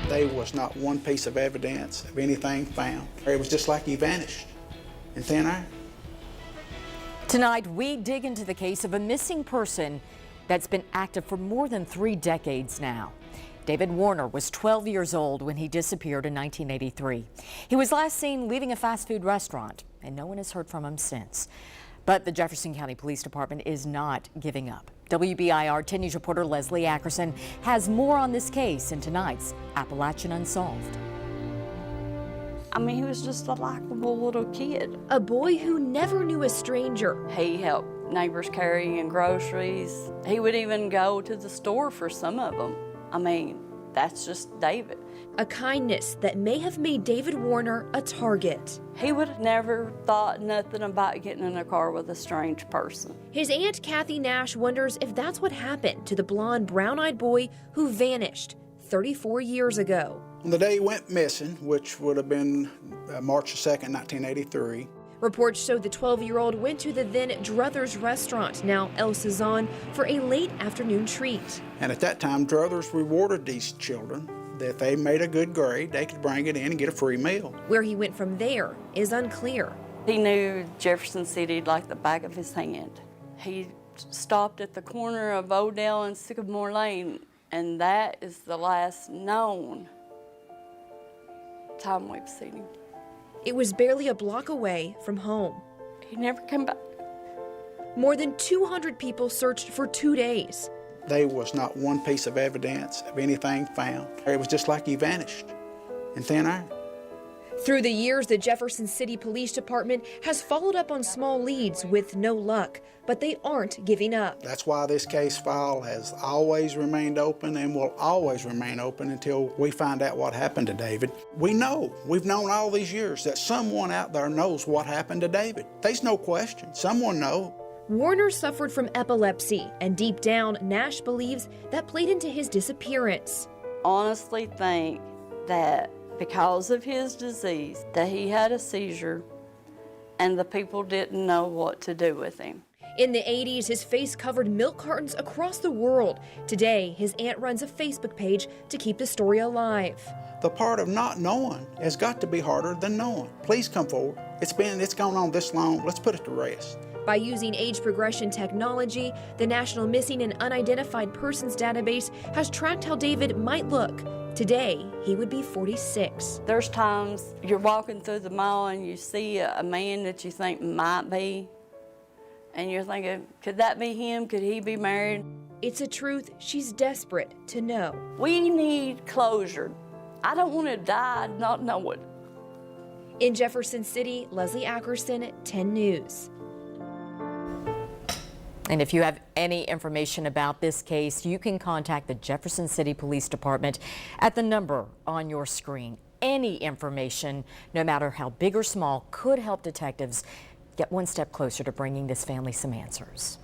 There was not one piece of evidence of anything found. It was just like he vanished in thin air. Tonight, we dig into the case of a missing person that's been active for more than 3 decades now. David Warner was 12 years old when he disappeared in 1983. He was last seen leaving a fast food restaurant, and no one has heard from him since. But the Jefferson County Police Department is not giving up. WBIR 10 News reporter Leslie Ackerson has more on this case in tonight's Appalachian Unsolved. I mean, he was just a likable little kid. A boy who never knew a stranger. He helped neighbors carrying groceries. He would even go to the store for some of them. I mean, that's just David. A kindness that may have made David Warner a target. He would have never thought nothing about getting in a car with a strange person. His Aunt Kathy Nash wonders if that's what happened to the blonde, brown-eyed boy who vanished 34 years ago. On the day he went missing, which would have been March 2nd, 1983, reports show the 12-year-old went to the then Druthers restaurant, now El Cezanne, for a late afternoon treat. and at that time, Druthers rewarded these children that if they made a good grade, they could bring it in and get a free meal. Where he went from there is unclear. He knew Jefferson City like the back of his hand. He stopped at the corner of Odell and Sycamore Lane, and that is the last known time we've seen him. It was barely a block away from home. He never came back. More than 200 people searched for 2 days. There was not one piece of evidence of anything found. It was just like he vanished in thin air. Through the years, the Jefferson City Police Department has followed up on small leads with no luck, but they aren't giving up. That's why this case file has always remained open and will always remain open until we find out what happened to David. We know, we've known all these years that someone out there knows what happened to David. There's no question, someone knows. Warner suffered from epilepsy, and deep down, Nash believes that played into his disappearance. Honestly think that because of his disease, that he had a seizure and the people didn't know what to do with him. In the 80s, his face covered milk cartons across the world. Today, his aunt runs a Facebook page to keep the story alive. The part of not knowing has got to be harder than knowing. Please come forward. It's gone on this long. Let's put it to rest. By using age progression technology, the National Missing and Unidentified Persons Database has tracked how David might look. Today, he would be 46. There's times you're walking through the mall and you see a man that you think might be, and you're thinking, could that be him? Could he be married? It's a truth she's desperate to know. We need closure. I don't want to die not knowing. In Jefferson City, Leslie Ackerson, 10 News. And if you have any information about this case, you can contact the Jefferson City Police Department at the number on your screen. Any information, no matter how big or small, could help detectives get one step closer to bringing this family some answers.